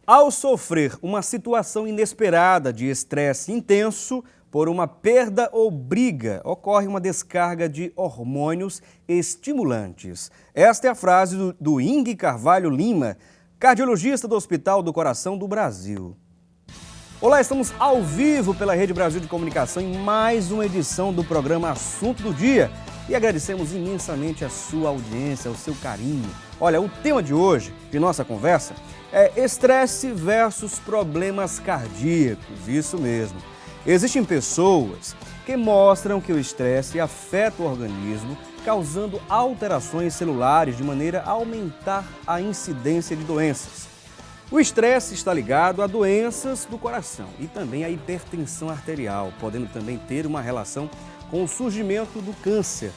Ao sofrer uma situação inesperada de estresse intenso por uma perda ou briga, ocorre uma descarga de hormônios estimulantes. Esta é a frase do Ing Carvalho Lima, cardiologista do Hospital do Coração do Brasil. Olá, estamos ao vivo pela Rede Brasil de Comunicação em mais uma edição do programa Assunto do Dia. E agradecemos imensamente a sua audiência, o seu carinho. Olha, o tema de hoje, de nossa conversa, é estresse versus problemas cardíacos, isso mesmo. Existem pessoas que mostram que o estresse afeta o organismo, causando alterações celulares de maneira a aumentar a incidência de doenças. O estresse está ligado a doenças do coração e também a hipertensão arterial, podendo também ter uma relação com o surgimento do câncer.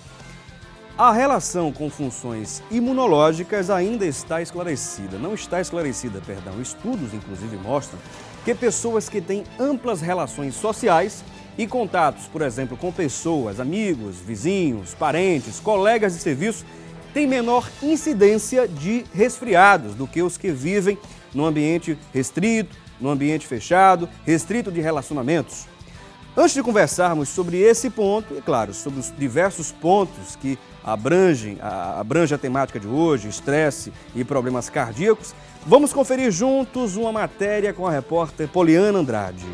A relação com funções imunológicas ainda está esclarecida. Não está esclarecida, perdão. Estudos, inclusive, mostram que pessoas que têm amplas relações sociais e contatos, por exemplo, com pessoas, amigos, vizinhos, parentes, colegas de serviço, têm menor incidência de resfriados do que os que vivem num ambiente restrito, num ambiente fechado, restrito de relacionamentos. Antes de conversarmos sobre esse ponto, e claro, sobre os diversos pontos que abrange a temática de hoje, estresse e problemas cardíacos, vamos conferir juntos uma matéria com a repórter Poliana Andrade.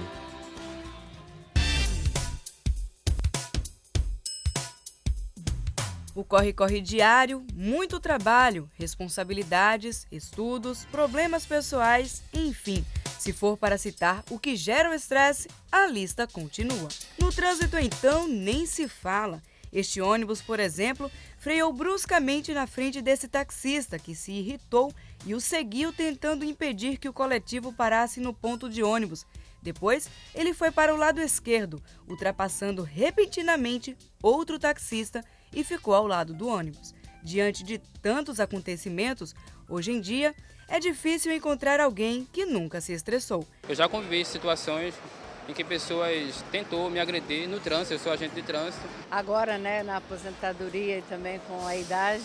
O corre-corre diário, muito trabalho, responsabilidades, estudos, problemas pessoais, enfim. Se for para citar o que gera o estresse, a lista continua. No trânsito, então, nem se fala. Este ônibus, por exemplo, freou bruscamente na frente desse taxista, que se irritou e o seguiu tentando impedir que o coletivo parasse no ponto de ônibus. Depois, ele foi para o lado esquerdo, ultrapassando repentinamente outro taxista e ficou ao lado do ônibus. Diante de tantos acontecimentos, hoje em dia, é difícil encontrar alguém que nunca se estressou. Eu já convivi em situações em que pessoas tentou me agredir no trânsito, eu sou agente de trânsito. Agora, na aposentadoria e também com a idade,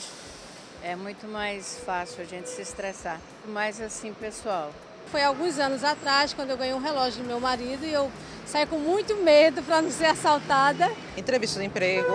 é muito mais fácil a gente se estressar. Mas assim, pessoal. Foi alguns anos atrás, quando eu ganhei um relógio do meu marido e eu saí com muito medo para não ser assaltada. Entrevista de emprego,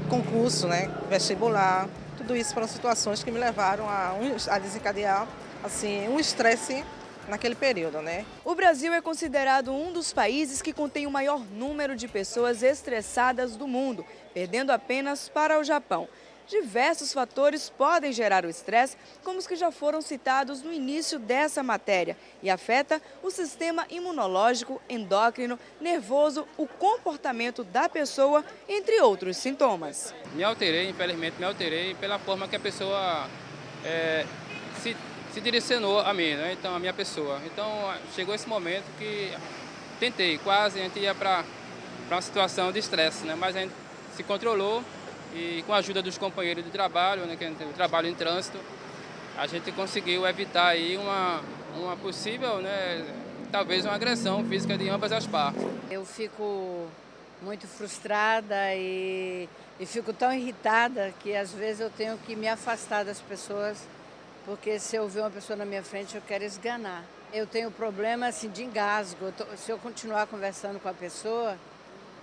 concurso, vestibular, tudo isso foram situações que me levaram a desencadear assim, um estresse naquele período, O Brasil é considerado um dos países que contém o maior número de pessoas estressadas do mundo, perdendo apenas para o Japão. Diversos fatores podem gerar o estresse, como os que já foram citados no início dessa matéria, e afeta o sistema imunológico, endócrino, nervoso, o comportamento da pessoa, entre outros sintomas. Infelizmente me alterei pela forma que a pessoa se direcionou a mim, Então, a minha pessoa. Então, chegou esse momento que tentei, quase a gente ia para uma situação de estresse, Mas a gente se controlou. E com a ajuda dos companheiros de trabalho, que eu trabalho em trânsito, a gente conseguiu evitar aí uma possível, talvez uma agressão física de ambas as partes. Eu fico muito frustrada e fico tão irritada que às vezes eu tenho que me afastar das pessoas, porque se eu ver uma pessoa na minha frente eu quero esganar. Eu tenho problema assim, de engasgo, se eu continuar conversando com a pessoa,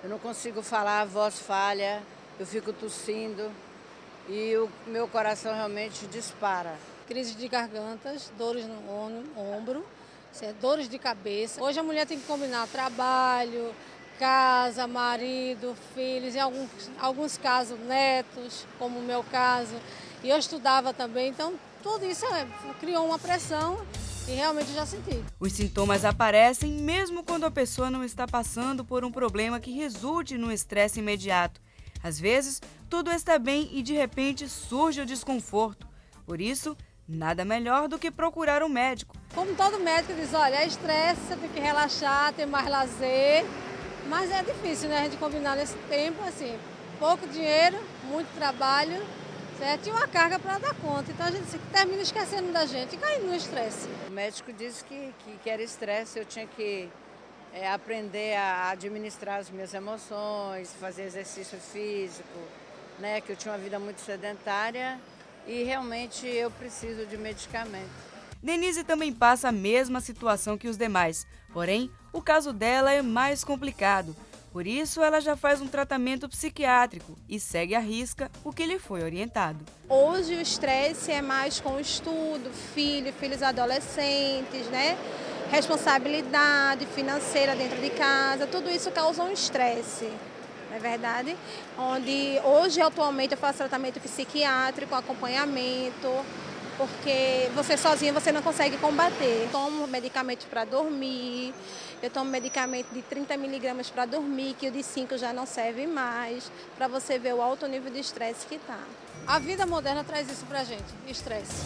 eu não consigo falar, a voz falha. Eu fico tossindo e o meu coração realmente dispara. Crise de gargantas, dores no ombro, dores de cabeça. Hoje a mulher tem que combinar trabalho, casa, marido, filhos, em alguns casos netos, como o meu caso. E eu estudava também, então tudo isso criou uma pressão e realmente já senti. Os sintomas aparecem mesmo quando a pessoa não está passando por um problema que resulte num estresse imediato. Às vezes, tudo está bem e de repente surge o desconforto. Por isso, nada melhor do que procurar um médico. Como todo médico diz, olha, é estresse, você tem que relaxar, ter mais lazer. Mas é difícil, a gente combinar nesse tempo, assim, pouco dinheiro, muito trabalho, certo? E uma carga para dar conta. Então a gente termina esquecendo da gente e caindo no estresse. O médico disse que era estresse, eu tinha que aprender a administrar as minhas emoções, fazer exercício físico, que eu tinha uma vida muito sedentária e realmente eu preciso de medicamento. Denise também passa a mesma situação que os demais, porém, o caso dela é mais complicado. Por isso, ela já faz um tratamento psiquiátrico e segue à risca o que lhe foi orientado. Hoje o estresse é mais com o estudo, filhos adolescentes, né? Responsabilidade financeira dentro de casa, tudo isso causa um estresse, não é verdade? Onde hoje, atualmente, eu faço tratamento psiquiátrico, acompanhamento, porque você sozinha você não consegue combater. Eu tomo medicamentos para dormir, eu tomo medicamento de 30 miligramas para dormir, que o de 5 já não serve mais, para você ver o alto nível de estresse que está. A vida moderna traz isso para a gente, estresse.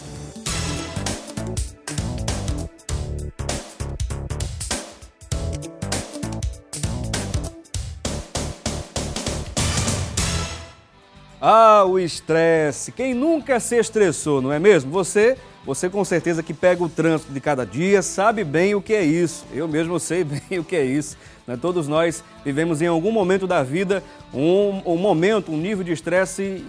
Ah, o estresse. Quem nunca se estressou, não é mesmo? Você com certeza que pega o trânsito de cada dia, sabe bem o que é isso. Eu mesmo sei bem o que é isso. Né? Todos nós vivemos em algum momento da vida um nível de estresse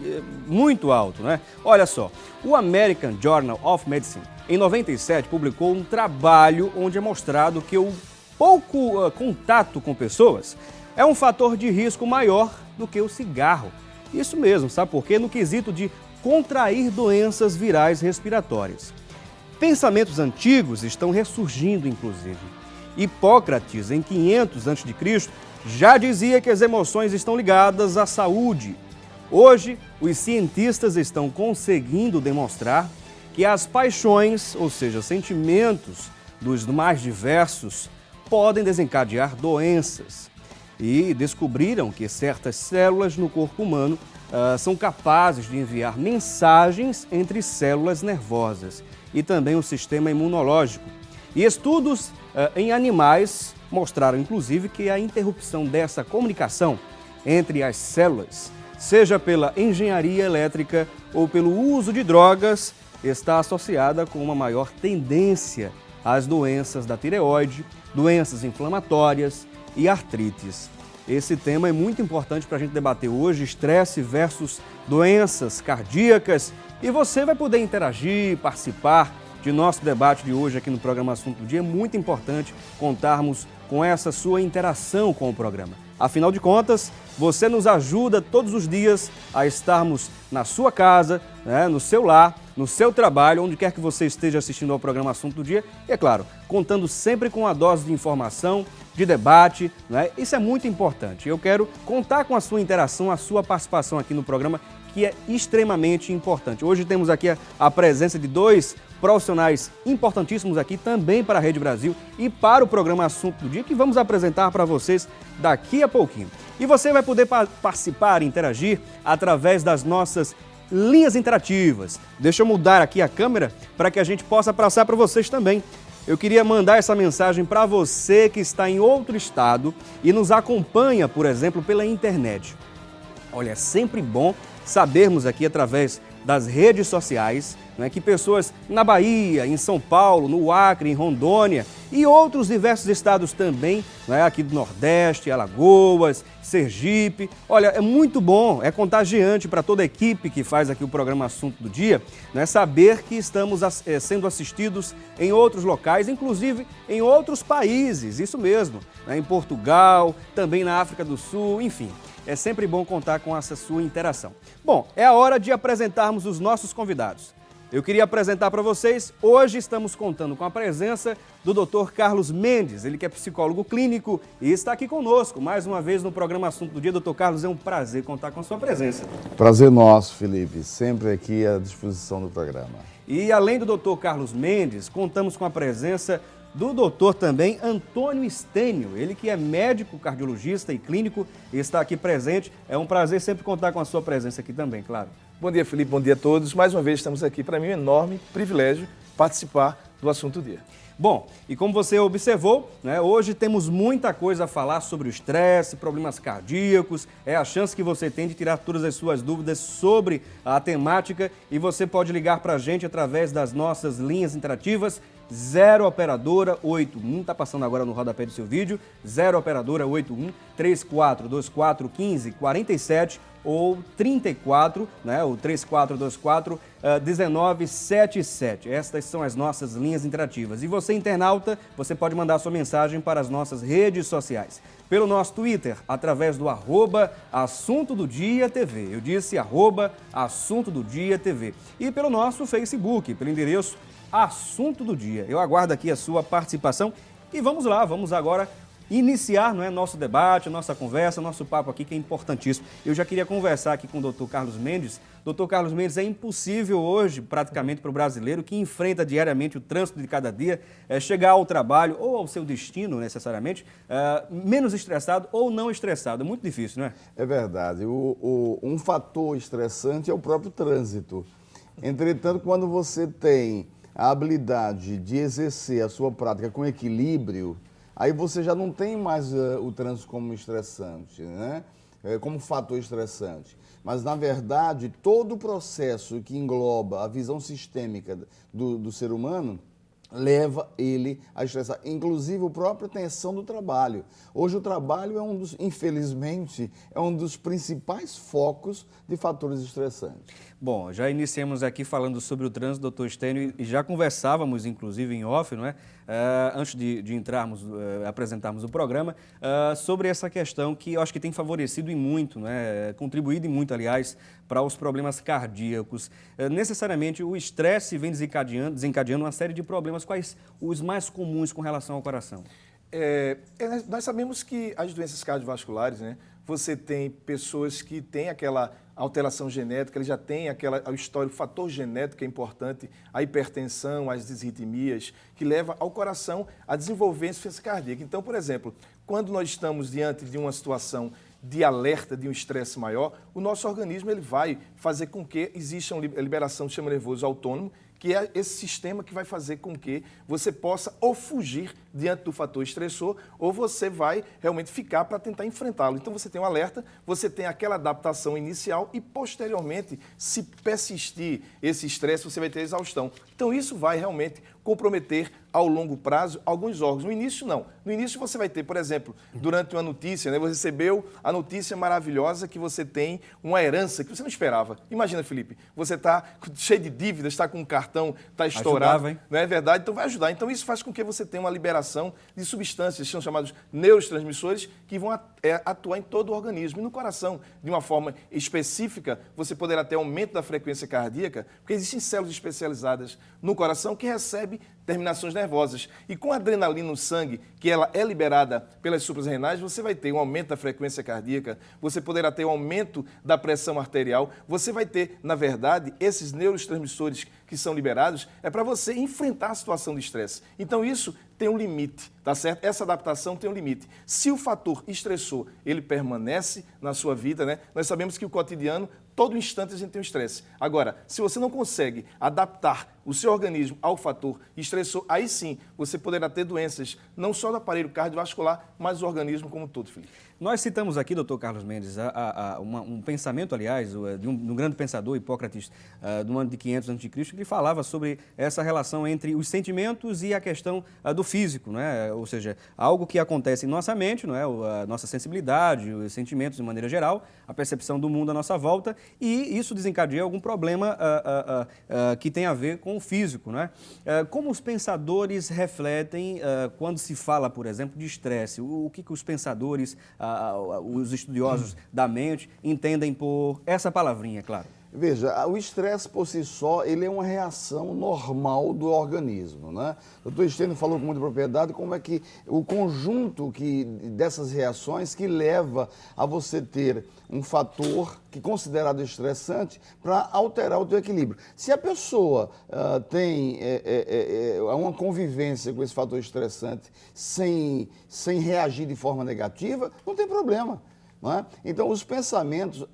muito alto, né? Olha só, o American Journal of Medicine, em 97, publicou um trabalho onde é mostrado que o pouco contato com pessoas é um fator de risco maior do que o cigarro. Isso mesmo, sabe por quê? No quesito de contrair doenças virais respiratórias. Pensamentos antigos estão ressurgindo, inclusive. Hipócrates, em 500 a.C., já dizia que as emoções estão ligadas à saúde. Hoje, os cientistas estão conseguindo demonstrar que as paixões, ou seja, sentimentos dos mais diversos, podem desencadear doenças. E descobriram que certas células no corpo humano são capazes de enviar mensagens entre células nervosas e também o sistema imunológico. E estudos em animais mostraram, inclusive, que a interrupção dessa comunicação entre as células, seja pela engenharia elétrica ou pelo uso de drogas, está associada com uma maior tendência às doenças da tireoide, doenças inflamatórias e artrites. Esse tema é muito importante para a gente debater hoje, estresse versus doenças cardíacas. E você vai poder interagir, participar de nosso debate de hoje aqui no programa Assunto do Dia. É muito importante contarmos com essa sua interação com o programa. Afinal de contas, você nos ajuda todos os dias a estarmos na sua casa, né, no seu lar, no seu trabalho, onde quer que você esteja assistindo ao programa Assunto do Dia. E, é claro, contando sempre com a dose de informação, de debate, né? Isso é muito importante. Eu quero contar com a sua interação, a sua participação aqui no programa, que é extremamente importante. Hoje temos aqui a presença de dois profissionais importantíssimos aqui também para a Rede Brasil e para o programa Assunto do Dia, que vamos apresentar para vocês daqui a pouquinho. E você vai poder participar, interagir através das nossas linhas interativas. Deixa eu mudar aqui a câmera para que a gente possa passar para vocês também. Eu queria mandar essa mensagem para você que está em outro estado e nos acompanha, por exemplo, pela internet. Olha, é sempre bom sabermos aqui através das redes sociais, né, que pessoas na Bahia, em São Paulo, no Acre, em Rondônia e outros diversos estados também, né, aqui do Nordeste, Alagoas, Sergipe. Olha, é muito bom, é contagiante para toda a equipe que faz aqui o programa Assunto do Dia, né, saber que estamos sendo assistidos em outros locais, inclusive em outros países, isso mesmo, né, em Portugal, também na África do Sul, enfim. É sempre bom contar com essa sua interação. Bom, é a hora de apresentarmos os nossos convidados. Eu queria apresentar para vocês, hoje estamos contando com a presença do Dr. Carlos Mendes, ele que é psicólogo clínico e está aqui conosco mais uma vez no programa Assunto do Dia. Dr. Carlos, é um prazer contar com a sua presença. Prazer nosso, Felipe, sempre aqui à disposição do programa. E além do Dr. Carlos Mendes, contamos com a presença do doutor também Antônio Stênio, ele que é médico, cardiologista e clínico e está aqui presente. É um prazer sempre contar com a sua presença aqui também, claro. Bom dia, Felipe, bom dia a todos. Mais uma vez estamos aqui, para mim é um enorme privilégio participar do Assunto do Dia. Bom, e como você observou, né, hoje temos muita coisa a falar sobre o estresse, problemas cardíacos. É a chance que você tem de tirar todas as suas dúvidas sobre a temática e você pode ligar para a gente através das nossas linhas interativas 0 operadora 81, tá passando agora no rodapé do seu vídeo, 0 operadora 81 3424 1547 ou 34, né, o 3424 1977. Estas são as nossas linhas interativas. E você, internauta, você pode mandar sua mensagem para as nossas redes sociais. Pelo nosso Twitter, através do @Assunto do Dia TV. Eu disse @Assunto do Dia TV. E pelo nosso Facebook, pelo endereço Assunto do Dia. Eu aguardo aqui a sua participação e vamos lá, vamos agora iniciar, não é, nosso debate, nossa conversa, nosso papo aqui, que é importantíssimo. Eu já queria conversar aqui com o Dr. Carlos Mendes. Dr. Carlos Mendes, é impossível hoje, praticamente, para o brasileiro que enfrenta diariamente o trânsito de cada dia, chegar ao trabalho ou ao seu destino, necessariamente, menos estressado ou não estressado. É muito difícil, não é? É verdade. Um fator estressante é o próprio trânsito. Entretanto, quando você tem a habilidade de exercer a sua prática com equilíbrio, aí você já não tem mais o trânsito como estressante, né? Como fator estressante. Mas, na verdade, todo o processo que engloba a visão sistêmica do ser humano leva ele a estressar, inclusive a própria tensão do trabalho. Hoje o trabalho infelizmente, é um dos principais focos de fatores estressantes. Bom, já iniciamos aqui falando sobre o trânsito, doutor Estênio, e já conversávamos, inclusive, em off, não é? Antes de entrarmos, apresentarmos o programa, sobre essa questão que eu acho que tem favorecido e muito, né? Contribuído e muito, aliás, para os problemas cardíacos. Necessariamente, o estresse vem desencadeando uma série de problemas. Quais os mais comuns com relação ao coração? Nós sabemos que as doenças cardiovasculares, né? Você tem pessoas que têm aquela alteração genética, ele já tem o fator genético que é importante, a hipertensão, as disritmias, que leva ao coração a desenvolver insuficiência cardíaca. Então, por exemplo, quando nós estamos diante de uma situação de alerta, de um estresse maior, o nosso organismo ele vai fazer com que exista uma liberação do sistema nervoso autônomo, que é esse sistema que vai fazer com que você possa ou fugir diante do fator estressor, ou você vai realmente ficar para tentar enfrentá-lo. Então você tem um alerta, você tem aquela adaptação inicial e posteriormente, se persistir esse estresse, você vai ter exaustão. Então isso vai realmente comprometer ao longo prazo alguns órgãos. No início, não. No início você vai ter, por exemplo, durante uma notícia, né, você recebeu a notícia maravilhosa que você tem uma herança que você não esperava. Imagina, Felipe, você está cheio de dívidas, está com um cartão, está estourado. Ajudava, hein? Não é verdade? Então vai ajudar. Então isso faz com que você tenha uma liberação de substâncias, que são chamados neurotransmissores, que vão atuar em todo o organismo. E no coração, de uma forma específica, você poderá ter aumento da frequência cardíaca, porque existem células especializadas no coração que recebem terminações nervosas. E com a adrenalina no sangue, que ela é liberada pelas suprarrenais, você vai ter um aumento da frequência cardíaca, você poderá ter um aumento da pressão arterial, você vai ter, na verdade, esses neurotransmissores que são liberados, é para você enfrentar a situação de estresse. Então isso tem um limite, tá certo? Essa adaptação tem um limite. Se o fator estressor, ele permanece na sua vida, né? Nós sabemos que o cotidiano, todo instante a gente tem um estresse. Agora, se você não consegue adaptar o seu organismo ao fator estressor, aí sim você poderá ter doenças, não só do aparelho cardiovascular, mas do organismo como um todo, Felipe. Nós citamos aqui, doutor Carlos Mendes, um pensamento, aliás, de um grande pensador, Hipócrates, do ano de 500 a.C., que falava sobre essa relação entre os sentimentos e a questão do físico, né? Ou seja, algo que acontece em nossa mente, não é? A nossa sensibilidade, os sentimentos de maneira geral, a percepção do mundo à nossa volta, e isso desencadeia algum problema que tem a ver com o físico, não é? Como os pensadores refletem quando se fala, por exemplo, de estresse? O que os pensadores, os estudiosos da mente, entendem por essa palavrinha, claro? Veja, o estresse por si só, ele é uma reação normal do organismo, né? O doutor Estênio falou com muita propriedade como é que o conjunto dessas reações que leva a você ter um fator que é considerado estressante para alterar o teu equilíbrio. Se a pessoa tem uma convivência com esse fator estressante sem reagir de forma negativa, não tem problema, não é? Então, os pensamentos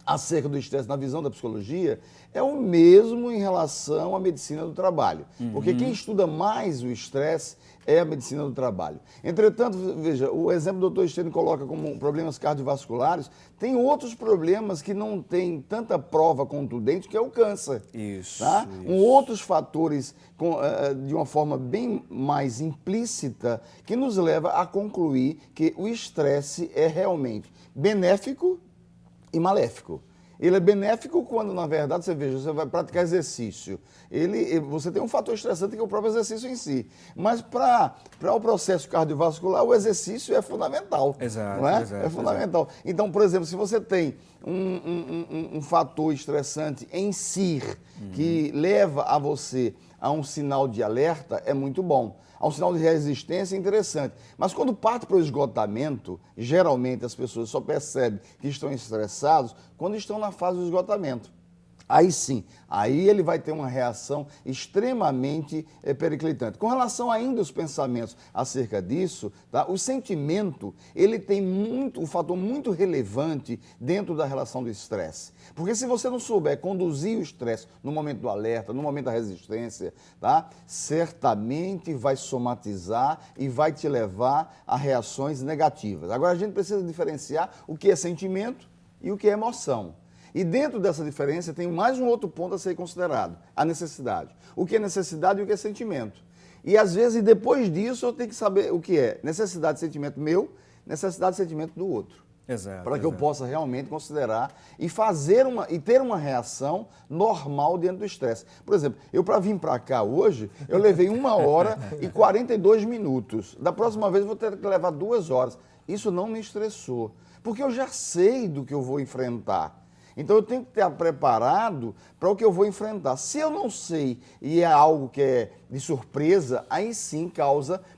acerca do estresse na visão da psicologia é o mesmo em relação à medicina do trabalho. Porque quem estuda mais o estresse é a medicina do trabalho. Entretanto, veja, o exemplo do Dr. Estênio coloca como problemas cardiovasculares, tem outros problemas que não têm tanta prova contundente, que é o câncer. Isso. Tá? Outros fatores, de uma forma bem mais implícita, que nos leva a concluir que o estresse é realmente benéfico e maléfico. Ele é benéfico quando, na verdade, você vai praticar exercício. Você tem um fator estressante que é o próprio exercício em si. Mas para o processo cardiovascular, o exercício é fundamental. Exato, não é? exato, É fundamental. Então, por exemplo, se você tem um fator estressante em si, que leva a você a um sinal de alerta, é muito bom. Há um sinal de resistência interessante. Mas quando parte para o esgotamento, geralmente as pessoas só percebem que estão estressados quando estão na fase do esgotamento. Aí sim, aí ele vai ter uma reação extremamente periclitante. Com relação ainda aos pensamentos acerca disso, tá? O sentimento, ele tem um fator muito relevante dentro da relação do estresse. Porque se você não souber conduzir o estresse no momento do alerta, no momento da resistência, tá? Certamente vai somatizar e vai te levar a reações negativas. Agora a gente precisa diferenciar o que é sentimento e o que é emoção. E dentro dessa diferença tem mais um outro ponto a ser considerado, a necessidade. O que é necessidade e o que é sentimento. E às vezes, depois disso, eu tenho que saber o que é necessidade e sentimento meu, necessidade e sentimento do outro. Exato. Para que eu possa realmente considerar e ter uma reação normal diante do estresse. Por exemplo, eu para vir para cá hoje, eu levei 1 hora e 42 minutos. Da próxima vez eu vou ter que levar 2 horas. Isso não me estressou, porque eu já sei do que eu vou enfrentar. Então eu tenho que estar preparado para o que eu vou enfrentar. Se eu não sei e é algo que é de surpresa, aí sim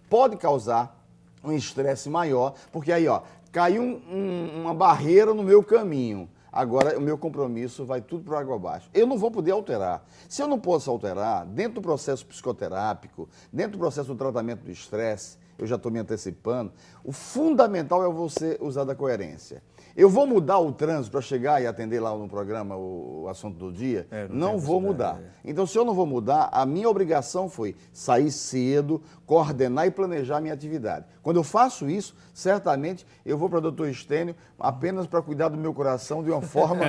pode causar um estresse maior, porque aí caiu uma barreira no meu caminho. Agora o meu compromisso vai tudo para água abaixo. Eu não vou poder alterar. Se eu não posso alterar, dentro do processo psicoterápico, dentro do processo do tratamento do estresse, eu já estou me antecipando, o fundamental é você usar da coerência. Eu vou mudar o trânsito para chegar e atender lá no programa o assunto do dia? Não vou mudar. Então, se eu não vou mudar, a minha obrigação foi sair cedo, coordenar e planejar a minha atividade. Quando eu faço isso, certamente eu vou para o Dr. Estênio apenas para cuidar do meu coração de uma forma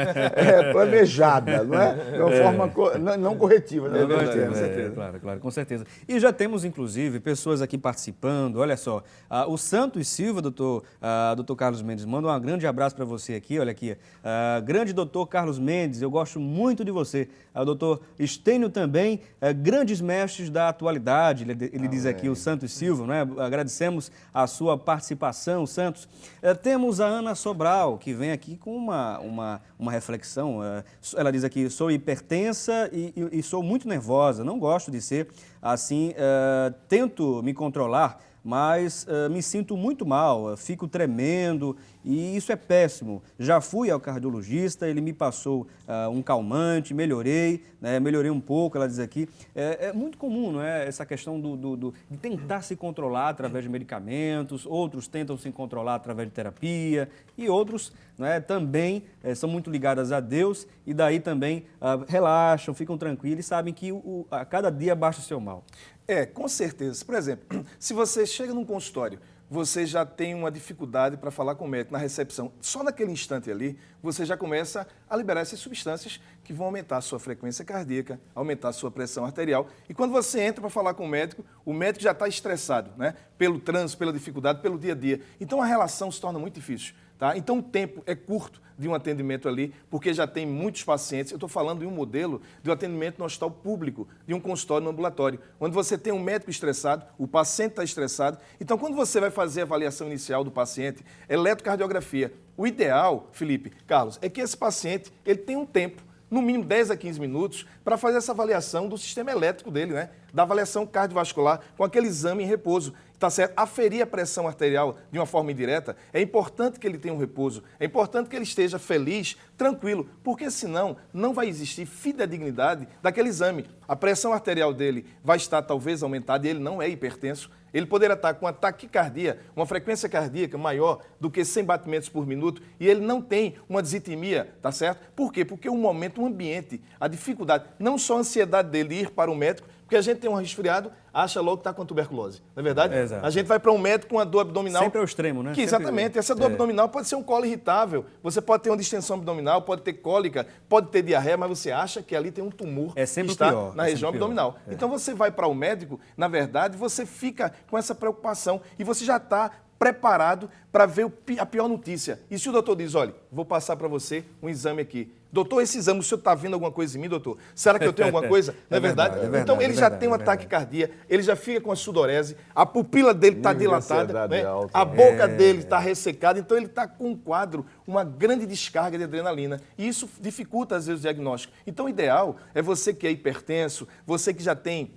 planejada, não é? De uma forma não corretiva. Né? Com certeza. Claro, com certeza. E já temos, inclusive, pessoas aqui participando. Olha só, o Santos Silva, doutor Carlos Mendes, manda um grande abraço para você aqui, olha aqui. Grande doutor Carlos Mendes, eu gosto muito de você. O doutor Estênio também, grandes mestres da atualidade, ele diz aqui, o Santos Silva, né? Agradecemos a sua participação, Santos. Temos a Ana Sobral, que vem aqui com uma reflexão. Ela diz aqui, sou hipertensa e sou muito nervosa, não gosto de ser assim, tento me controlar, mas me sinto muito mal, fico tremendo e isso é péssimo. Já fui ao cardiologista, ele me passou um calmante, melhorei um pouco, ela diz aqui. É muito comum, não é? Essa questão de tentar se controlar através de medicamentos, outros tentam se controlar através de terapia e outros também são muito ligadas a Deus e daí também relaxam, ficam tranquilos e sabem que a cada dia baixa o seu mal. Com certeza. Por exemplo, se você chega num consultório, você já tem uma dificuldade para falar com o médico na recepção. Só naquele instante ali, você já começa a liberar essas substâncias que vão aumentar a sua frequência cardíaca, aumentar a sua pressão arterial. E quando você entra para falar com o médico já está estressado, né? Pelo trânsito, pela dificuldade, pelo dia a dia. Então a relação se torna muito difícil. Tá? Então o tempo é curto de um atendimento ali, porque já tem muitos pacientes. Eu estou falando de um modelo de um atendimento no hospital público, de um consultório no ambulatório, onde você tem um médico estressado, o paciente está estressado. Então, quando você vai fazer a avaliação inicial do paciente, eletrocardiografia, o ideal, Felipe, Carlos, é que esse paciente ele tenha um tempo, no mínimo 10 a 15 minutos, para fazer essa avaliação do sistema elétrico dele, né? Da avaliação cardiovascular com aquele exame em repouso. Tá certo? Aferir a pressão arterial de uma forma indireta, é importante que ele tenha um repouso, é importante que ele esteja feliz, tranquilo, porque senão não vai existir fidedignidade daquele exame. A pressão arterial dele vai estar talvez aumentada e ele não é hipertenso, ele poderia estar com uma taquicardia, uma frequência cardíaca maior do que 100 batimentos por minuto e ele não tem uma disintemia, tá certo? Por quê? Porque o momento, o ambiente, a dificuldade, não só a ansiedade dele de ir para o médico, porque a gente tem um resfriado, acha logo que está com tuberculose, não é verdade? Exato. A gente vai para um médico com uma dor abdominal. Sempre ao extremo, né? Exatamente. Essa dor abdominal pode ser um colo irritável, você pode ter uma distensão abdominal, pode ter cólica, pode ter diarreia, mas você acha que ali tem um tumor É sempre que está pior, na é região sempre pior. abdominal. Então você vai para o médico, na verdade, você fica com essa preocupação e você já está preparado para ver a pior notícia. E se o doutor diz, olha, vou passar para você um exame aqui. Doutor, esse exame, o senhor está vendo alguma coisa em mim, doutor? Será que eu tenho alguma coisa? Não é verdade? Então ele já tem um ataque cardíaco, ele já fica com a sudorese, a pupila dele está dilatada, né? A boca dele está ressecada, então ele está com um quadro, uma grande descarga de adrenalina. E isso dificulta, às vezes, o diagnóstico. Então o ideal é você que é hipertenso, você que já tem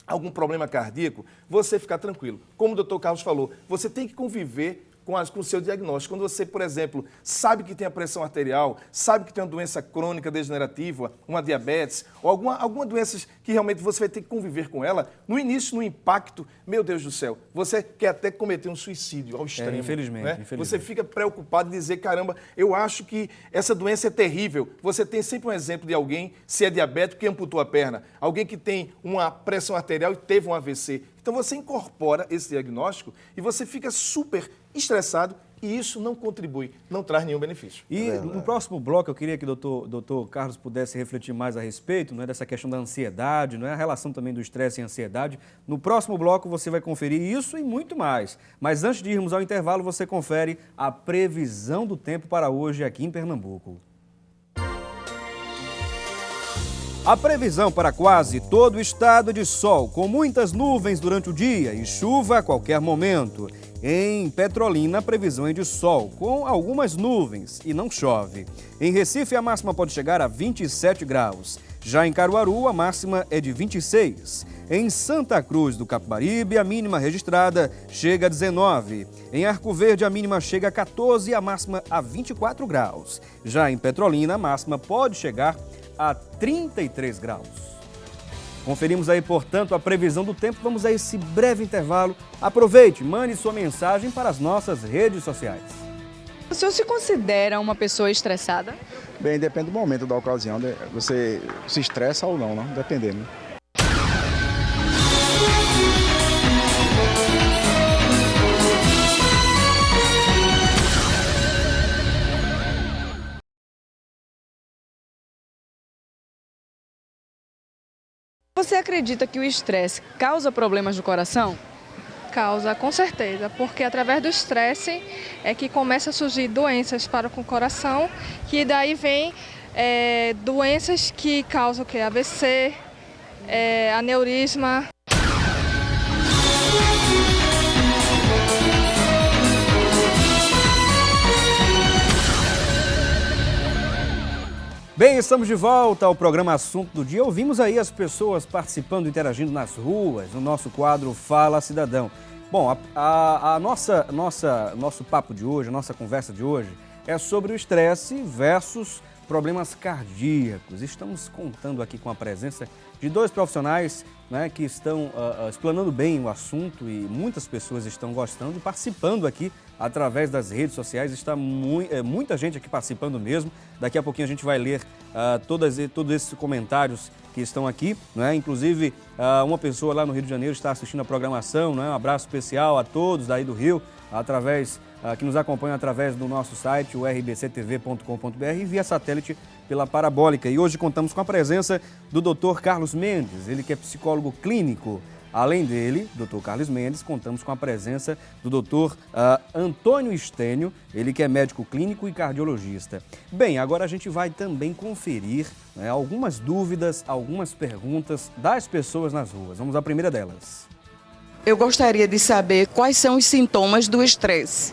algum problema cardíaco, você ficar tranquilo. Como o doutor Carlos falou, você tem que conviver com o seu diagnóstico. Quando você, por exemplo, sabe que tem a pressão arterial, sabe que tem uma doença crônica degenerativa, uma diabetes, ou alguma doença que realmente você vai ter que conviver com ela, no início, no impacto, meu Deus do céu, você quer até cometer um suicídio ao extremo. Infelizmente, né? infelizmente. Você fica preocupado de dizer, caramba, eu acho que essa doença é terrível. Você tem sempre um exemplo de alguém, se é diabético, que amputou a perna, alguém que tem uma pressão arterial e teve um AVC. Então você incorpora esse diagnóstico e você fica super estressado e isso não contribui, não traz nenhum benefício. E no próximo bloco eu queria que o doutor Carlos pudesse refletir mais a respeito, né, dessa questão da ansiedade, né, a relação também do estresse e ansiedade. No próximo bloco você vai conferir isso e muito mais. Mas antes de irmos ao intervalo, você confere a previsão do tempo para hoje aqui em Pernambuco. A previsão para quase todo o estado é de sol, com muitas nuvens durante o dia e chuva a qualquer momento. Em Petrolina, a previsão é de sol, com algumas nuvens e não chove. Em Recife, a máxima pode chegar a 27 graus. Já em Caruaru, a máxima é de 26. Em Santa Cruz do Capibaribe, a mínima registrada chega a 19. Em Arco Verde, a mínima chega a 14 e a máxima a 24 graus. Já em Petrolina, a máxima pode chegar a 33 graus. Conferimos aí, portanto, a previsão do tempo. Vamos a esse breve intervalo. Aproveite, mande sua mensagem para as nossas redes sociais. O senhor se considera uma pessoa estressada? Bem, depende do momento, da ocasião. Você se estressa ou não, dependendo. Você acredita que o estresse causa problemas no coração? Causa, com certeza, porque através do estresse é que começa a surgir doenças para o coração, que daí vem doenças que causam o quê? AVC, aneurisma. Bem, estamos de volta ao programa Assunto do Dia. Ouvimos aí as pessoas participando, interagindo nas ruas, no nosso quadro Fala Cidadão. Bom, nosso papo de hoje, a nossa conversa de hoje é sobre o estresse versus problemas cardíacos. Estamos contando aqui com a presença de dois profissionais, né, que estão explanando bem o assunto e muitas pessoas estão gostando e participando aqui através das redes sociais. Está muita gente aqui participando mesmo. Daqui a pouquinho a gente vai ler todos esses comentários que estão aqui, né? Inclusive, uma pessoa lá no Rio de Janeiro está assistindo a programação, né? Um abraço especial a todos daí do Rio, que nos acompanham através do nosso site, o rbctv.com.br, e via satélite pela parabólica. E hoje contamos com a presença do Dr. Carlos Mendes, ele que é psicólogo clínico. Além dele, Dr. Carlos Mendes, contamos com a presença do Dr. Antônio Estênio, ele que é médico clínico e cardiologista. Bem, agora a gente vai também conferir, né, algumas dúvidas, algumas perguntas das pessoas nas ruas. Vamos à primeira delas. Eu gostaria de saber quais são os sintomas do estresse.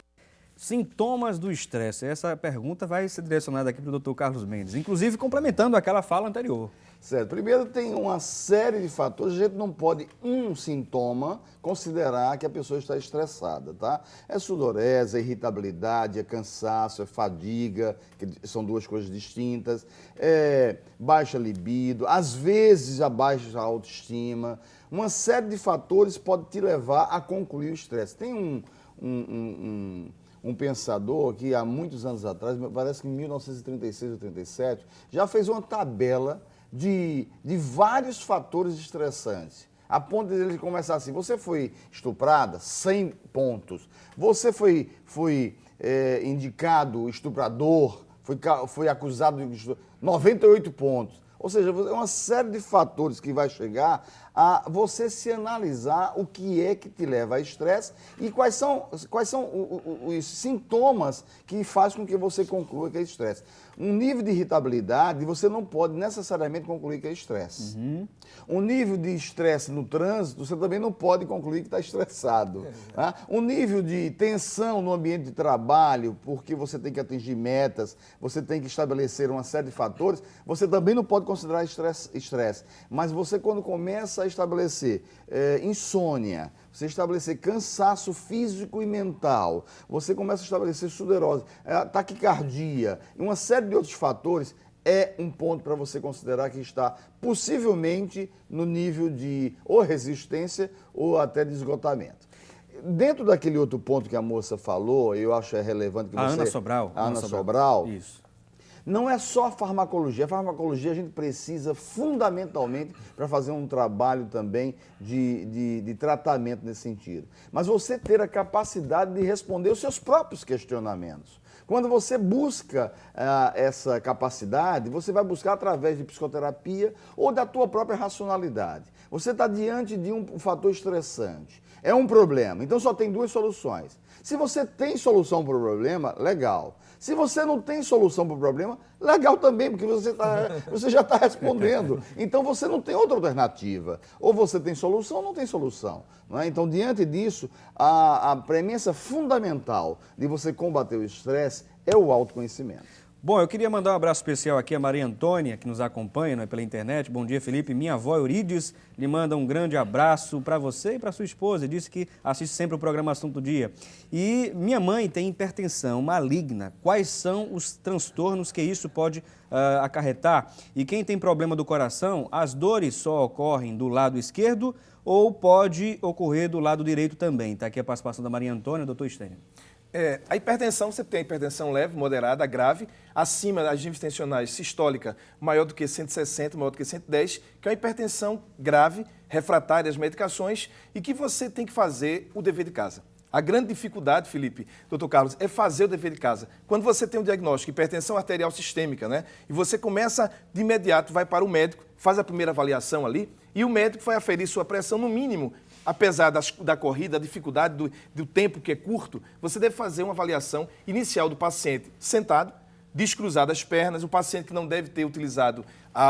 Sintomas do estresse. Essa pergunta vai ser direcionada aqui para o Dr. Carlos Mendes, inclusive complementando aquela fala anterior. Certo. Primeiro, tem uma série de fatores. A gente não pode, um sintoma, considerar que a pessoa está estressada, tá? É sudorese, é irritabilidade, é cansaço, é fadiga, que são duas coisas distintas, é baixa libido, às vezes a baixa autoestima. Uma série de fatores pode te levar a concluir o estresse. Tem um pensador que há muitos anos atrás, parece que em 1936 ou 37, já fez uma tabela de vários fatores estressantes. A ponto de ele começar assim: você foi estuprada, 100 pontos. Você foi indicado estuprador, foi acusado de 98 pontos. Ou seja, é uma série de fatores que vai chegar a você se analisar o que é que te leva a estresse e quais são os sintomas que fazem com que você conclua que é estresse. Um nível de irritabilidade, você não pode necessariamente concluir que é estresse. Um nível de estresse no trânsito, você também não pode concluir que está estressado. Tá? Um nível de tensão no ambiente de trabalho, porque você tem que atingir metas, você tem que estabelecer uma série de fatores, você também não pode considerar estresse. Mas você, quando começa a estabelecer insônia, você estabelecer cansaço físico e mental, você começa a estabelecer sudorese, taquicardia e uma série de outros fatores, é um ponto para você considerar que está possivelmente no nível de ou resistência ou até de esgotamento. Dentro daquele outro ponto que a moça falou, eu acho relevante que você... Ana Sobral. Ana Sobral. Isso. Não é só a farmacologia. A farmacologia a gente precisa fundamentalmente para fazer um trabalho também de tratamento nesse sentido. Mas você ter a capacidade de responder os seus próprios questionamentos. Quando você busca essa capacidade, você vai buscar através de psicoterapia ou da tua própria racionalidade. Você está diante de um fator estressante. É um problema. Então só tem duas soluções. Se você tem solução para o problema, legal. Se você não tem solução para o problema, legal também, porque você já está respondendo. Então você não tem outra alternativa. Ou você tem solução ou não tem solução. Não é? Então, diante disso, a premissa fundamental de você combater o estresse é o autoconhecimento. Bom, eu queria mandar um abraço especial aqui a Maria Antônia, que nos acompanha, né, pela internet. Bom dia, Felipe. Minha avó Eurides lhe manda um grande abraço para você e para sua esposa. Disse que assiste sempre o programa Assunto do Dia. E minha mãe tem hipertensão maligna. Quais são os transtornos que isso pode acarretar? E quem tem problema do coração, as dores só ocorrem do lado esquerdo ou pode ocorrer do lado direito também? Está aqui a participação da Maria Antônia, doutor Stênio. A hipertensão, você tem a hipertensão leve, moderada, grave, acima das níveis tensionais sistólica maior do que 160, maior do que 110, que é uma hipertensão grave, refratária às medicações e que você tem que fazer o dever de casa. A grande dificuldade, Felipe, doutor Carlos, é fazer o dever de casa. Quando você tem um diagnóstico de hipertensão arterial sistêmica, né, e você começa de imediato, vai para o médico, faz a primeira avaliação ali, e o médico vai aferir sua pressão no mínimo. Apesar da corrida, da dificuldade do tempo que é curto, você deve fazer uma avaliação inicial do paciente sentado, descruzado as pernas, o paciente que não deve ter utilizado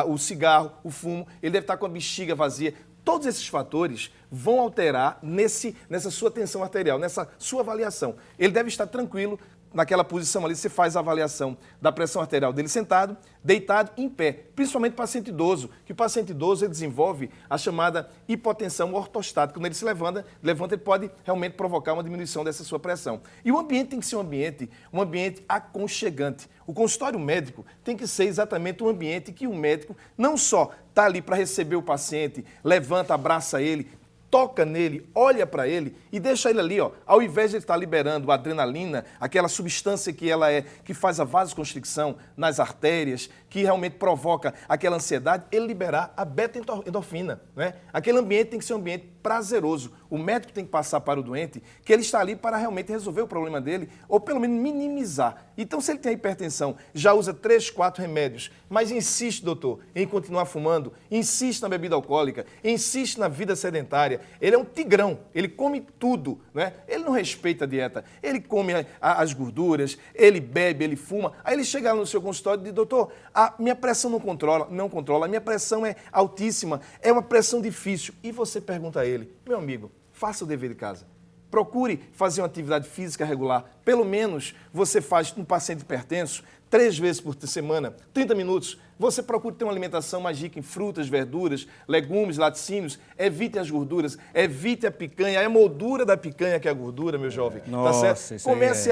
o cigarro, o fumo, ele deve estar com a bexiga vazia. Todos esses fatores vão alterar nessa sua tensão arterial, nessa sua avaliação. Ele deve estar tranquilo naquela posição ali, você faz a avaliação da pressão arterial dele sentado, deitado, em pé, principalmente paciente idoso, que o paciente idoso ele desenvolve a chamada hipotensão ortostática. Quando ele se levanta, ele pode realmente provocar uma diminuição dessa sua pressão. E o ambiente tem que ser um ambiente aconchegante. O consultório médico tem que ser exatamente um ambiente que o médico não só está ali para receber o paciente, levanta, abraça ele, toca nele, olha para ele e deixa ele ali, ó, ao invés de ele estar liberando a adrenalina, aquela substância que faz a vasoconstricção nas artérias, que realmente provoca aquela ansiedade, ele liberar a beta-endorfina, né? Aquele ambiente tem que ser um ambiente prazeroso. O médico tem que passar para o doente que ele está ali para realmente resolver o problema dele ou pelo menos minimizar. Então, se ele tem hipertensão, já usa 3, 4 remédios, mas insiste, doutor, em continuar fumando, insiste na bebida alcoólica, insiste na vida sedentária, ele é um tigrão, ele come tudo, né? Ele não respeita a dieta, ele come as gorduras, ele bebe, ele fuma, aí ele chega lá no seu consultório e diz, doutor, a minha pressão não controla, a minha pressão é altíssima, é uma pressão difícil. E você pergunta a ele, meu amigo, faça o dever de casa. procure fazer uma atividade física regular. Pelo menos você faz um paciente hipertenso 3 vezes por semana, 30 minutos. Você procura ter uma alimentação mais rica em frutas, verduras, legumes, laticínios. Evite as gorduras, evite a picanha, a moldura da picanha que é a gordura, meu jovem. Nossa, tá certo? isso aí Comece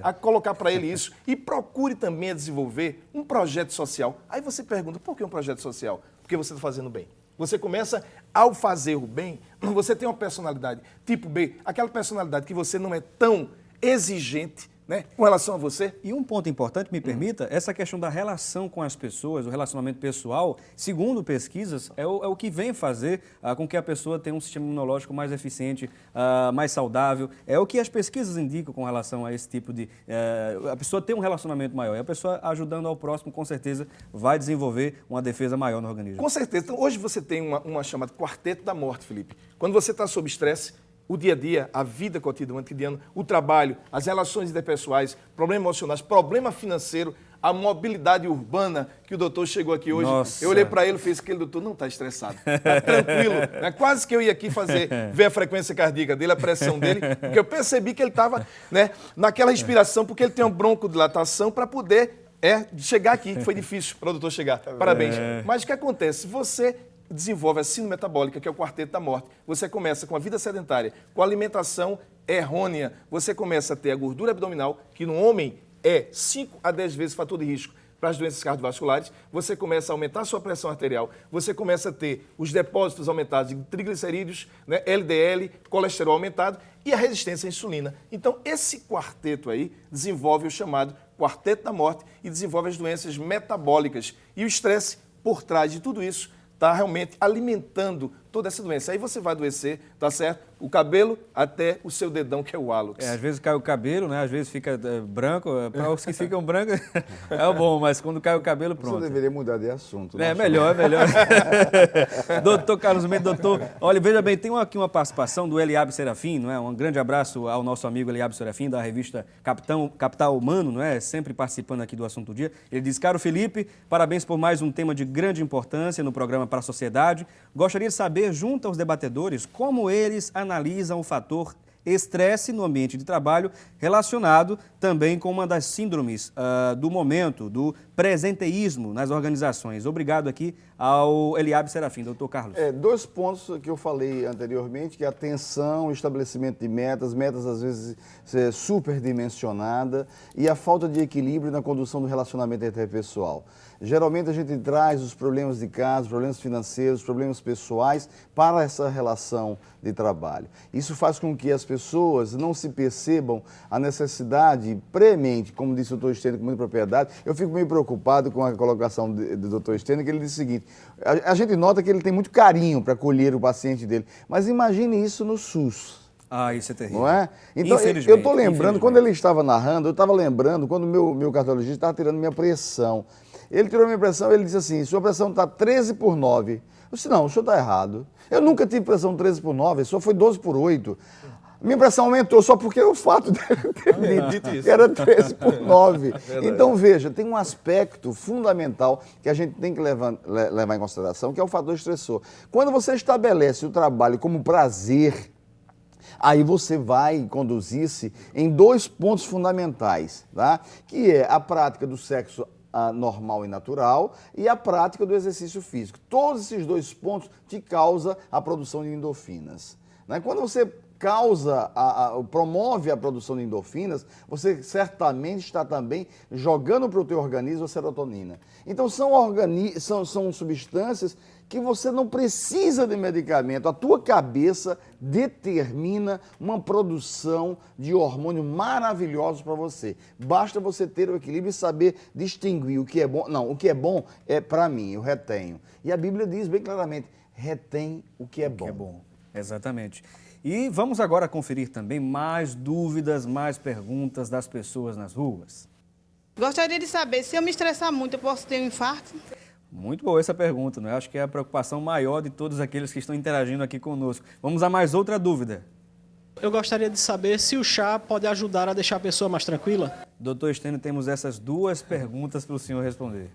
a colocar para ele isso e procure também a desenvolver um projeto social. Aí você pergunta, por que um projeto social? Porque você está fazendo bem. Você começa, ao fazer o bem, você tem uma personalidade tipo B, aquela personalidade que você não é tão exigente, né, com relação a você. E um ponto importante, me permita, essa questão da relação com as pessoas, o relacionamento pessoal, segundo pesquisas, é o que vem fazer com que a pessoa tenha um sistema imunológico mais eficiente, mais saudável. É o que as pesquisas indicam com relação a esse tipo de... a pessoa ter um relacionamento maior. E a pessoa ajudando ao próximo, com certeza, vai desenvolver uma defesa maior no organismo. Com certeza. Então, hoje você tem uma chamada quarteto da morte, Felipe. Quando você está sob estresse, o dia a dia, a vida cotidiana, o trabalho, as relações interpessoais, problemas emocionais, problema financeiro, a mobilidade urbana, que o doutor chegou aqui hoje. Nossa. Eu olhei para ele e fiz aquele doutor não está estressado, está tranquilo. Né? Quase que eu ia aqui ver a frequência cardíaca dele, a pressão dele, porque eu percebi que ele estava, né, naquela respiração, porque ele tem uma broncodilatação para poder chegar aqui. Foi difícil para o doutor chegar. Parabéns. Mas o que acontece? Você desenvolve a síndrome metabólica, que é o quarteto da morte. Você começa com a vida sedentária, com a alimentação errônea. Você começa a ter a gordura abdominal, que no homem é 5 a 10 vezes fator de risco para as doenças cardiovasculares. Você começa a aumentar a sua pressão arterial. Você começa a ter os depósitos aumentados de triglicerídeos, né, LDL, colesterol aumentado e a resistência à insulina. Então, esse quarteto aí desenvolve o chamado quarteto da morte e desenvolve as doenças metabólicas. E o estresse, por trás de tudo isso, está realmente alimentando toda essa doença. Aí você vai adoecer, tá certo? O cabelo até o seu dedão, que é o hálux. Às vezes cai o cabelo, né? Às vezes fica branco. Para os que ficam brancos é bom, mas quando cai o cabelo, pronto. Você deveria mudar de assunto. É melhor. Doutor Carlos Mendes, doutor, olha, veja bem, tem aqui uma participação do Eliabe Serafim, não é? Um grande abraço ao nosso amigo Eliabe Serafim, da revista Capital Humano, não é? Sempre participando aqui do Assunto do Dia. Ele diz: caro Felipe, parabéns por mais um tema de grande importância no programa para a sociedade. Gostaria de saber, junto aos debatedores, como eles analisam o fator estresse no ambiente de trabalho, relacionado também com uma das síndromes do momento, do presenteísmo nas organizações. Obrigado aqui ao Eliabe Serafim. Doutor Carlos. 2 pontos que eu falei anteriormente, que é a atenção, o estabelecimento de metas às vezes superdimensionada, e a falta de equilíbrio na condução do relacionamento interpessoal. Geralmente a gente traz os problemas de casa, problemas financeiros, problemas pessoais para essa relação de trabalho. Isso faz com que as pessoas não se percebam a necessidade premente, como disse o Dr. Stênio com muita propriedade. Eu fico meio preocupado com a colocação do Dr. Stênio, que ele diz o seguinte: a gente nota que ele tem muito carinho para acolher o paciente dele, mas imagine isso no SUS. Isso é terrível. Não é? Então, eu estou lembrando, quando ele estava narrando, eu estava lembrando, quando o meu cardiologista estava tirando minha pressão. Ele tirou minha pressão, ele disse assim: sua pressão está 13/9. Eu disse: não, o senhor está errado. Eu nunca tive pressão 13/9, só foi 12/8. Minha pressão aumentou só porque o fato dele ter dito isso era 13/9. Então, veja, tem um aspecto fundamental que a gente tem que levar em consideração, que é o fator estressor. Quando você estabelece o trabalho como prazer, aí você vai conduzir-se em 2 pontos fundamentais, tá? Que é a prática do sexo normal e natural e a prática do exercício físico. Todos esses 2 pontos te causam a produção de endorfinas, né? Quando você promove a produção de endorfinas, você certamente está também jogando para o teu organismo a serotonina. Então são substâncias que você não precisa de medicamento. A tua cabeça determina uma produção de hormônios maravilhosos para você. Basta você ter o equilíbrio e saber distinguir o que é bom. Não, o que é bom é para mim, eu retenho. E a Bíblia diz bem claramente: retém o que é bom. O que é bom, exatamente. E vamos agora conferir também mais dúvidas, mais perguntas das pessoas nas ruas. Gostaria de saber, se eu me estressar muito, eu posso ter um infarto? Muito boa essa pergunta, né? Acho que é a preocupação maior de todos aqueles que estão interagindo aqui conosco. Vamos a mais outra dúvida. Eu gostaria de saber se o chá pode ajudar a deixar a pessoa mais tranquila. Doutor Stênio, temos essas 2 perguntas para o senhor responder.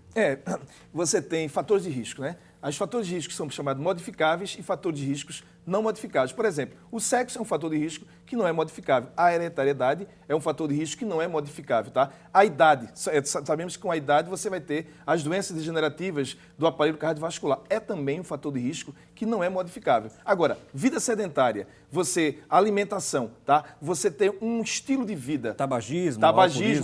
Você tem fatores de risco, né? Os fatores de risco são chamados modificáveis e fatores de riscos não modificáveis. Por exemplo, o sexo é um fator de risco que não é modificável. A hereditariedade é um fator de risco que não é modificável, tá? A idade, sabemos que com a idade você vai ter as doenças degenerativas do aparelho cardiovascular. É também um fator de risco que não é modificável. Agora, vida sedentária, alimentação, tá? Você ter um estilo de vida. Tabagismo,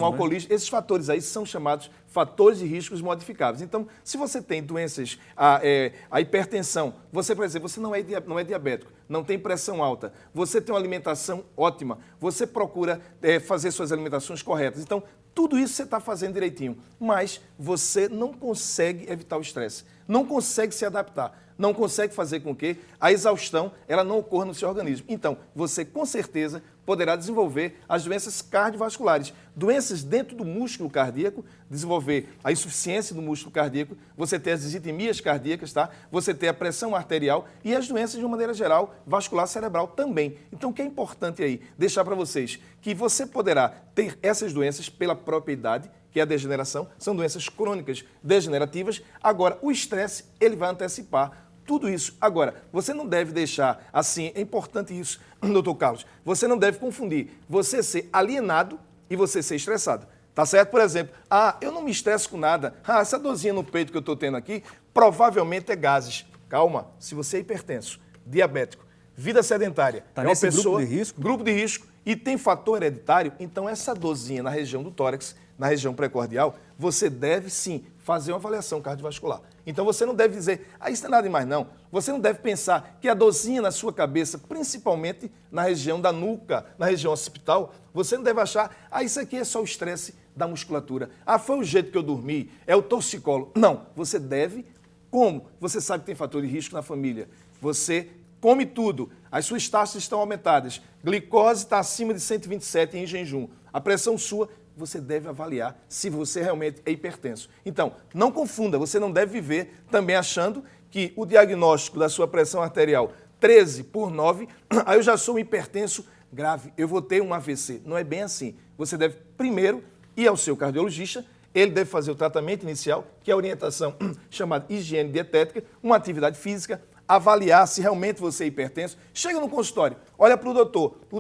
alcoolismo, né? Esses fatores aí são chamados fatores de riscos modificáveis. Então, se você tem doenças, a hipertensão, você, por exemplo, você não é diabético, não tem pressão alta, você tem uma alimentação ótima, você procura fazer suas alimentações corretas. Então, tudo isso você está fazendo direitinho, mas você não consegue evitar o estresse, não consegue se adaptar, não consegue fazer com que a exaustão ela não ocorra no seu organismo. Então, você com certeza poderá desenvolver as doenças cardiovasculares, doenças dentro do músculo cardíaco, desenvolver a insuficiência do músculo cardíaco, você ter as disitemias cardíacas, tá? Você ter a pressão arterial e as doenças de uma maneira geral, vascular cerebral também. Então, o que é importante aí? Deixar para vocês que você poderá ter essas doenças pela própria idade, que é a degeneração, são doenças crônicas degenerativas. Agora, o estresse, ele vai antecipar tudo isso. Agora, você não deve deixar assim, é importante isso, doutor Carlos, você não deve confundir você ser alienado e você ser estressado. Tá certo? Por exemplo, eu não me estresso com nada. Essa dorzinha no peito que eu estou tendo aqui, provavelmente é gases. Calma, se você é hipertenso, diabético, vida sedentária, tá nesse grupo de risco? Grupo de risco, e tem fator hereditário, então essa dorzinha na região do tórax, na região precordial, você deve sim fazer uma avaliação cardiovascular. Então você não deve dizer, isso não é nada demais não. Você não deve pensar que a dorzinha na sua cabeça, principalmente na região da nuca, na região occipital, você não deve achar, isso aqui é só o estresse da musculatura. Foi o jeito que eu dormi, é o torcicolo. Não, você deve, como? Você sabe que tem fator de risco na família. Você come tudo, as suas taxas estão aumentadas, glicose está acima de 127 em jejum, a pressão sua, você deve avaliar se você realmente é hipertenso. Então, não confunda, você não deve viver também achando que o diagnóstico da sua pressão arterial 13/9, aí eu já sou um hipertenso grave, eu vou ter um AVC. Não é bem assim. Você deve primeiro ir ao seu cardiologista, ele deve fazer o tratamento inicial, que é a orientação chamada higiene dietética, uma atividade física, avaliar se realmente você é hipertenso. Chega no consultório, olha para o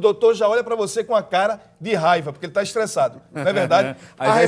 doutor já olha para você com a cara de raiva, porque ele está estressado, não é verdade? Aí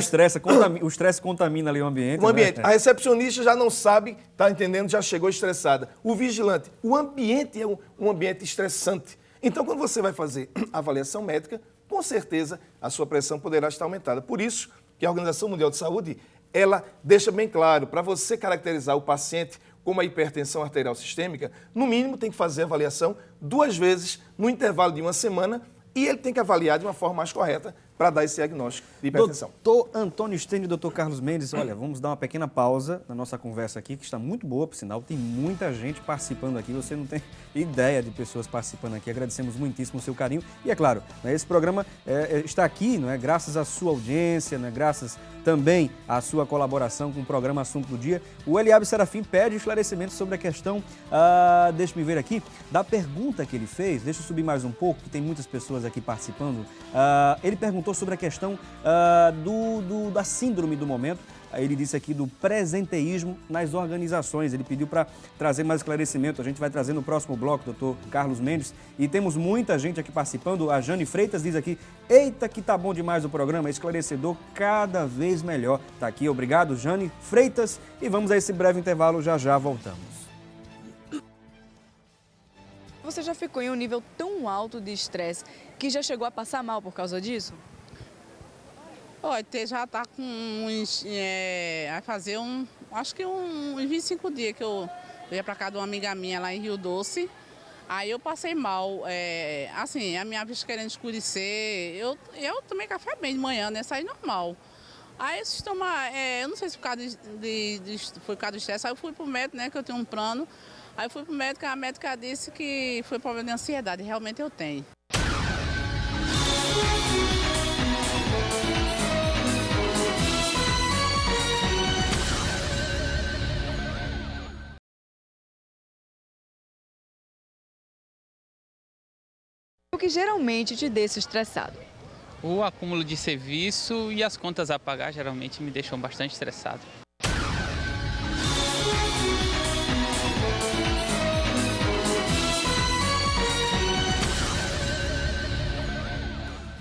o estresse contamina ali o ambiente. O ambiente. Né? A recepcionista já não sabe, está entendendo, já chegou estressada. O vigilante, o ambiente é um ambiente estressante. Então, quando você vai fazer a avaliação médica, com certeza a sua pressão poderá estar aumentada. Por isso que a Organização Mundial de Saúde, ela deixa bem claro, para você caracterizar o paciente como a hipertensão arterial sistêmica, no mínimo tem que fazer a avaliação 2 vezes no intervalo de 1 semana e ele tem que avaliar de uma forma mais correta para dar esse diagnóstico de hipertensão. Doutor Antônio Stênio e doutor Carlos Mendes, olha, vamos dar uma pequena pausa na nossa conversa aqui, que está muito boa, por sinal, tem muita gente participando aqui, você não tem ideia de pessoas participando aqui, agradecemos muitíssimo o seu carinho e, é claro, né, esse programa está aqui, não é, graças à sua audiência, né, graças também à sua colaboração com o programa Assunto do Dia. O Eliabe Serafim pede esclarecimentos sobre a questão, deixa-me ver aqui, da pergunta que ele fez, deixa eu subir mais um pouco, que tem muitas pessoas aqui participando, ele perguntou sobre a questão da síndrome do momento. Ele disse aqui do presenteísmo nas organizações. Ele pediu para trazer mais esclarecimento. A gente vai trazer no próximo bloco, doutor Carlos Mendes. E temos muita gente aqui participando. A Jane Freitas diz aqui, eita que tá bom demais o programa, esclarecedor cada vez melhor. Tá aqui, obrigado Jane Freitas. E vamos a esse breve intervalo, já voltamos. Você já ficou em um nível tão alto de estresse que já chegou a passar mal por causa disso? Olha, já está com uns, vai fazer acho que uns 25 dias que eu ia para casa de uma amiga minha lá em Rio Doce. Aí eu passei mal, assim, a minha vista querendo escurecer, eu tomei café bem de manhã, né, saí normal. Aí eu tomar, eu não sei se foi por causa do estresse, aí eu fui pro médico, né, que eu tenho um plano. Aí eu fui pro médico, a médica disse que foi problema de ansiedade, realmente eu tenho. O que geralmente te deixa estressado? O acúmulo de serviço e as contas a pagar geralmente me deixam bastante estressado.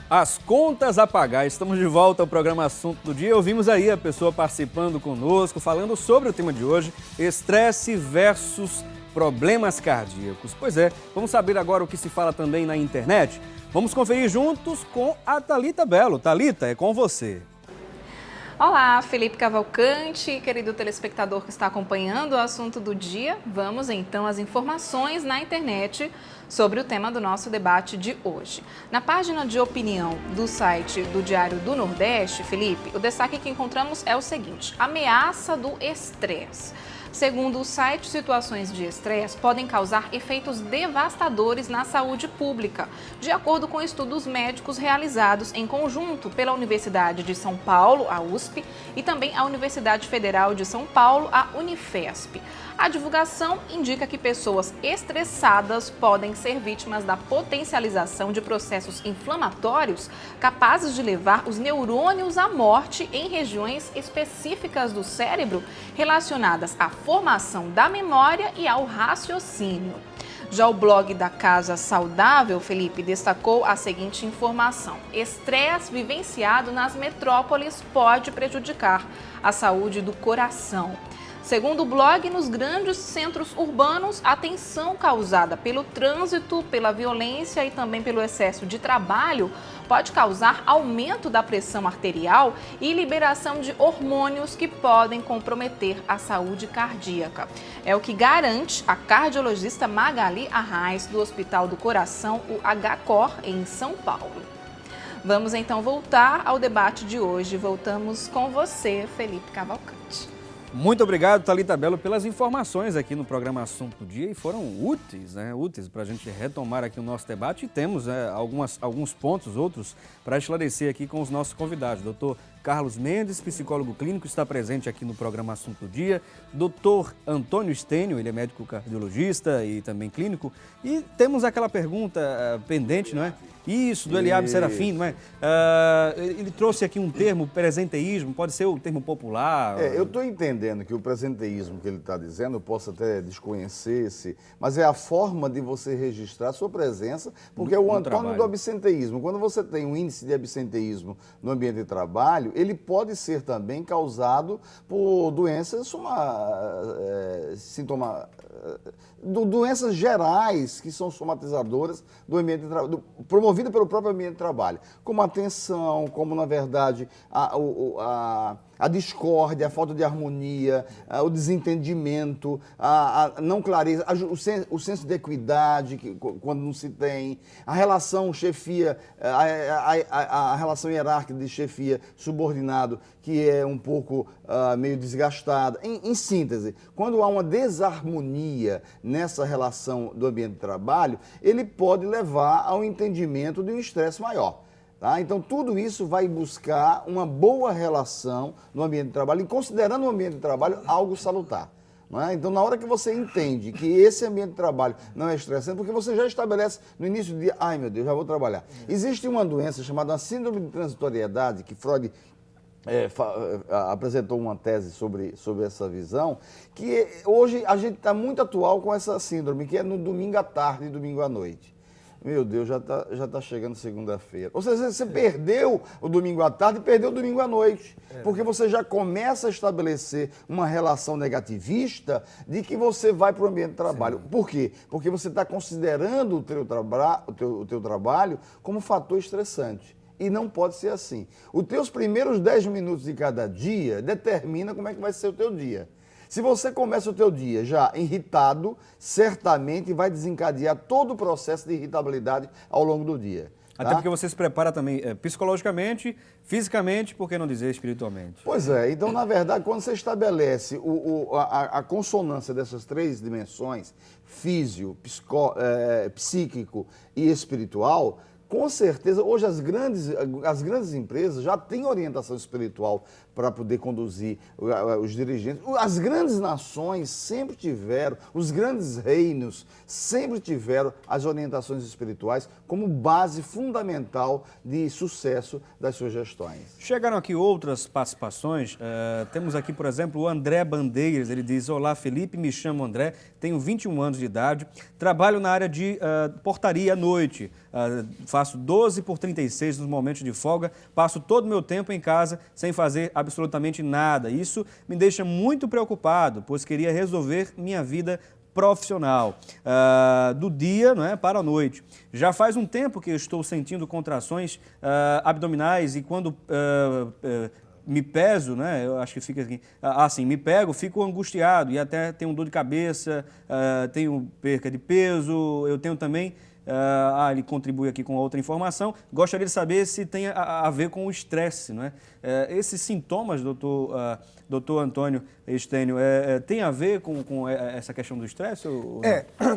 As contas a pagar. Estamos de volta ao programa Assunto do Dia. Ouvimos aí a pessoa participando conosco, falando sobre o tema de hoje, estresse versus problemas cardíacos. Pois é, vamos saber agora o que se fala também na internet? Vamos conferir juntos com a Thalita Belo. Thalita, é com você. Olá, Felipe Cavalcante, querido telespectador que está acompanhando o Assunto do Dia. Vamos então às informações na internet sobre o tema do nosso debate de hoje. Na página de opinião do site do Diário do Nordeste, Felipe, o destaque que encontramos é o seguinte: ameaça do estresse. Segundo o site, situações de estresse podem causar efeitos devastadores na saúde pública, de acordo com estudos médicos realizados em conjunto pela Universidade de São Paulo, a USP, e também a Universidade Federal de São Paulo, a Unifesp. A divulgação indica que pessoas estressadas podem ser vítimas da potencialização de processos inflamatórios capazes de levar os neurônios à morte em regiões específicas do cérebro relacionadas à formação da memória e ao raciocínio. Já o blog da Casa Saudável, Felipe, destacou a seguinte informação: estresse vivenciado nas metrópoles pode prejudicar a saúde do coração. Segundo o blog, nos grandes centros urbanos, a tensão causada pelo trânsito, pela violência e também pelo excesso de trabalho pode causar aumento da pressão arterial e liberação de hormônios que podem comprometer a saúde cardíaca. É o que garante a cardiologista Magali Arraes, do Hospital do Coração, o HCOR, em São Paulo. Vamos então voltar ao debate de hoje. Voltamos com você, Felipe Cavalcante. Muito obrigado, Thalita Belo, pelas informações aqui no programa Assunto do Dia, e foram úteis, úteis para a gente retomar aqui o nosso debate, e temos alguns pontos, outros, para esclarecer aqui com os nossos convidados. Doutor Carlos Mendes, psicólogo clínico, está presente aqui no programa Assunto do Dia. Doutor Antônio Stênio, ele é médico cardiologista e também clínico. E temos aquela pergunta pendente, não é? Isso, do Eliabe Serafim, não é? Ele trouxe aqui um termo, presenteísmo, pode ser o termo popular? Eu estou entendendo que o presenteísmo que ele está dizendo, eu posso até desconhecer-se, mas é a forma de você registrar a sua presença, porque é o antônimo do absenteísmo. Quando você tem um índice de absenteísmo no ambiente de trabalho, ele pode ser também causado por doenças, doenças gerais que são somatizadoras do ambiente de trabalho, promovida pelo próprio ambiente de trabalho, como a tensão, como, na verdade, a discórdia, a falta de harmonia, o desentendimento, a não clareza, o senso de equidade, quando não se tem, a relação chefia, a relação hierárquica de chefia subordinado, que é um pouco meio desgastada. Em síntese, quando há uma desarmonia nessa relação do ambiente de trabalho, ele pode levar ao entendimento de um estresse maior. Tá? Então, tudo isso vai buscar uma boa relação no ambiente de trabalho, e considerando o ambiente de trabalho algo salutar. Não é? Então, na hora que você entende que esse ambiente de trabalho não é estressante, porque você já estabelece no início do dia, ai meu Deus, já vou trabalhar. Existe uma doença chamada síndrome de transitoriedade, que Freud apresentou uma tese sobre essa visão, que hoje a gente está muito atual com essa síndrome, que é no domingo à tarde e domingo à noite. Meu Deus, já tá chegando segunda-feira. Ou seja, você perdeu o domingo à tarde e perdeu o domingo à noite. Porque você já começa a estabelecer uma relação negativista de que você vai para o ambiente de trabalho. Sim. Por quê? Porque você está considerando o teu trabalho como fator estressante. E não pode ser assim. Os teus primeiros 10 minutos de cada dia determina como é que vai ser o teu dia. Se você começa o teu dia já irritado, certamente vai desencadear todo o processo de irritabilidade ao longo do dia. Tá? Até porque você se prepara também psicologicamente, fisicamente, por que não dizer espiritualmente? Pois é, então na verdade quando você estabelece a consonância dessas três dimensões, físico, psíquico e espiritual, com certeza, hoje as grandes empresas já têm orientação espiritual para poder conduzir os dirigentes. As grandes nações sempre tiveram, os grandes reinos sempre tiveram as orientações espirituais como base fundamental de sucesso das suas gestões. Chegaram aqui outras participações. Temos aqui, por exemplo, o André Bandeiras. Ele diz: olá, Felipe, me chamo André, tenho 21 anos de idade, trabalho na área de portaria à noite, faço faço 12 por 36 nos momentos de folga, passo todo o meu tempo em casa sem fazer absolutamente nada. Isso me deixa muito preocupado, pois queria resolver minha vida profissional, do dia, não é, para a noite. Já faz um tempo que eu estou sentindo contrações abdominais e quando me peso, né, eu acho que fica aqui, assim, me pego, fico angustiado e até tenho dor de cabeça, tenho perca de peso, eu tenho também, ele contribui aqui com outra informação, gostaria de saber se tem a ver com o estresse, não é? Esses sintomas, doutor Antônio Estênio, tem a ver com essa questão do estresse?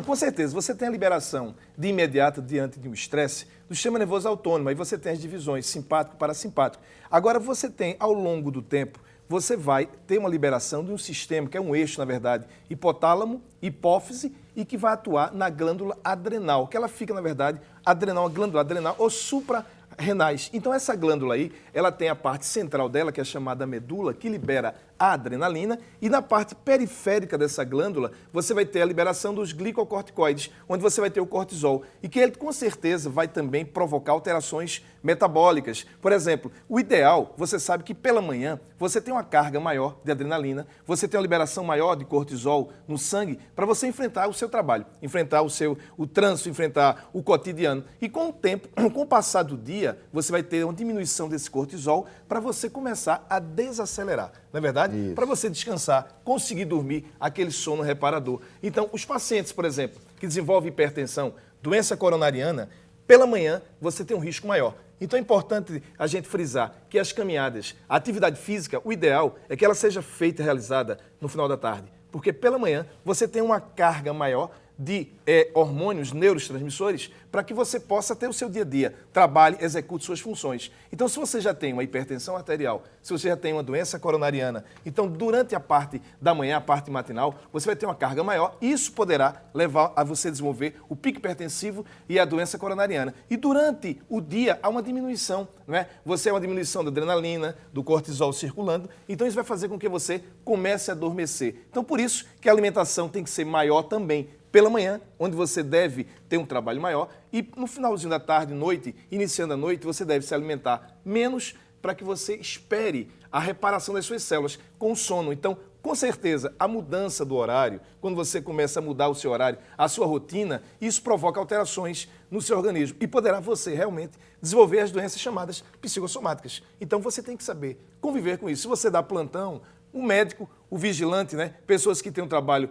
Com certeza. Você tem a liberação de imediata diante de um estresse do sistema nervoso autônomo, aí você tem as divisões simpático e parasimpático. Agora você tem, ao longo do tempo, você vai ter uma liberação de um sistema, que é um eixo, na verdade, hipotálamo, hipófise, e que vai atuar na glândula adrenal, que ela fica, na verdade, a glândula adrenal ou suprarrenais. Então essa glândula aí, ela tem a parte central dela, que é chamada medula, que libera a adrenalina, e na parte periférica dessa glândula, você vai ter a liberação dos glicocorticoides, onde você vai ter o cortisol, e que ele com certeza vai também provocar alterações metabólicas. Por exemplo, o ideal, você sabe que pela manhã você tem uma carga maior de adrenalina, você tem uma liberação maior de cortisol no sangue para você enfrentar o seu trabalho, enfrentar o trânsito, enfrentar o cotidiano. E com o tempo, com o passar do dia, você vai ter uma diminuição desse cortisol para você começar a desacelerar. Não é verdade? Para você descansar, conseguir dormir, aquele sono reparador. Então, os pacientes, por exemplo, que desenvolvem hipertensão, doença coronariana, pela manhã você tem um risco maior. Então é importante a gente frisar que as caminhadas, a atividade física, o ideal é que ela seja feita e realizada no final da tarde. Porque pela manhã você tem uma carga maior de hormônios, neurotransmissores, para que você possa ter o seu dia a dia, trabalhe, execute suas funções. Então, se você já tem uma hipertensão arterial, se você já tem uma doença coronariana, então, durante a parte da manhã, a parte matinal, você vai ter uma carga maior e isso poderá levar a você desenvolver o pico hipertensivo e a doença coronariana. E durante o dia, há uma diminuição, não é? Você é uma diminuição da adrenalina, do cortisol circulando, então isso vai fazer com que você comece a adormecer. Então, por isso que a alimentação tem que ser maior também, pela manhã, onde você deve ter um trabalho maior, e no finalzinho da tarde, noite, iniciando a noite, você deve se alimentar menos para que você espere a reparação das suas células com o sono. Então, com certeza, a mudança do horário, quando você começa a mudar o seu horário, a sua rotina, isso provoca alterações no seu organismo e poderá você realmente desenvolver as doenças chamadas psicossomáticas. Então, você tem que saber conviver com isso. Se você dá plantão, o médico, o vigilante, né? Pessoas que têm um trabalho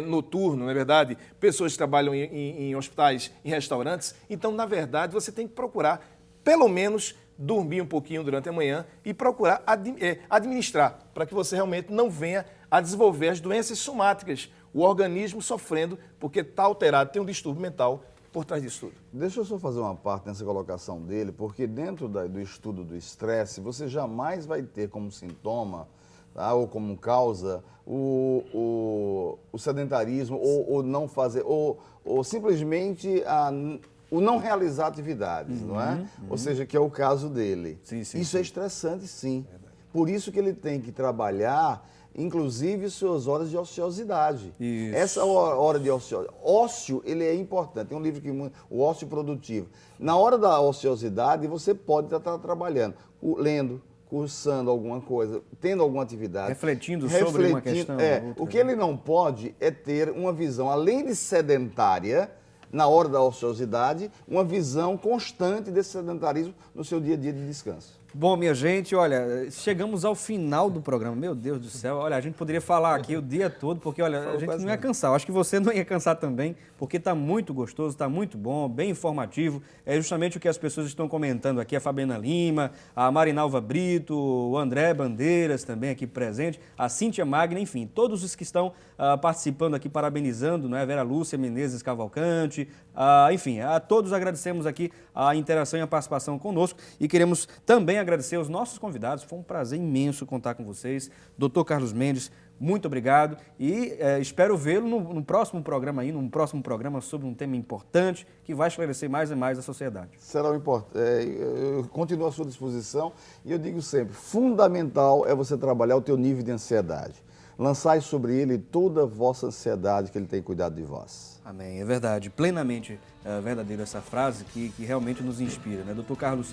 noturno, não é verdade? Pessoas que trabalham em hospitais, em restaurantes. Então, na verdade, você tem que procurar, pelo menos, dormir um pouquinho durante a manhã e procurar administrar, para que você realmente não venha a desenvolver as doenças somáticas, o organismo sofrendo, porque está alterado, tem um distúrbio mental por trás disso tudo. Deixa eu só fazer uma parte nessa colocação dele, porque dentro do estudo do estresse, você jamais vai ter como sintoma, ou como causa, o sedentarismo, ou não fazer, ou simplesmente o não realizar atividades, não é? Ou seja, que é o caso dele. Isso é estressante, sim. Por isso que ele tem que trabalhar, inclusive, suas horas de ociosidade. Essa hora de ócio, ele é importante. Tem um livro que o ócio produtivo. Na hora da ociosidade, você pode estar trabalhando, lendo, cursando alguma coisa, tendo alguma atividade. Refletindo sobre uma questão. O que ele não pode é ter uma visão, além de sedentária, na hora da ociosidade, uma visão constante desse sedentarismo no seu dia a dia de descanso. Bom, minha gente, olha, chegamos ao final do programa. Meu Deus do céu, olha, a gente poderia falar aqui o dia todo, porque, olha, a gente não ia cansar. Eu acho que você não ia cansar também, porque está muito gostoso, está muito bom, bem informativo. É justamente o que as pessoas estão comentando aqui, a Fabiana Lima, a Marinalva Brito, o André Bandeiras também aqui presente, a Cíntia Magna, enfim, todos os que estão participando aqui, parabenizando, não é? Vera Lúcia Menezes Cavalcante, enfim, a todos agradecemos aqui a interação e a participação conosco e queremos também agradecer aos nossos convidados. Foi um prazer imenso contar com vocês. Dr. Carlos Mendes, muito obrigado e espero vê-lo no próximo programa aí, num próximo programa sobre um tema importante que vai esclarecer mais e mais a sociedade. Será importante. Eu continuo à sua disposição e eu digo sempre, fundamental é você trabalhar o teu nível de ansiedade. Lançai sobre ele toda a vossa ansiedade que ele tem cuidado de vós. Amém, é verdade, plenamente verdadeiro essa frase que realmente nos inspira, né? Doutor Carlos,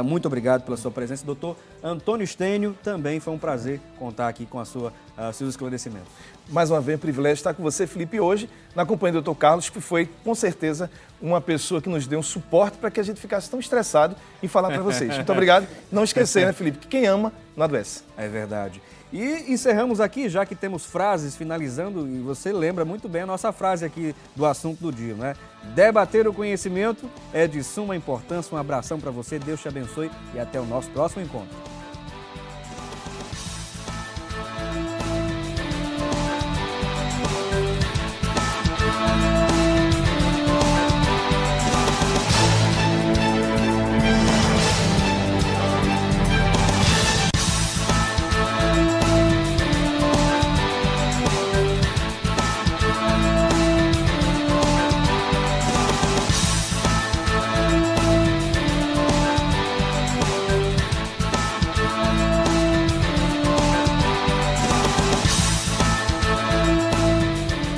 muito obrigado pela sua presença. Doutor Antônio Stênio, também foi um prazer contar aqui com seus esclarecimentos. Mais uma vez, um privilégio estar com você, Felipe, hoje na companhia do Dr. Carlos, que foi, com certeza, uma pessoa que nos deu um suporte para que a gente ficasse tão estressado em falar para vocês. Muito obrigado. Não esquecer, né, Felipe, que quem ama não adoece. É verdade. E encerramos aqui, já que temos frases finalizando, e você lembra muito bem a nossa frase aqui do assunto do dia, né? Debater o conhecimento é de suma importância. Um abração para você, Deus te abençoe e até o nosso próximo encontro.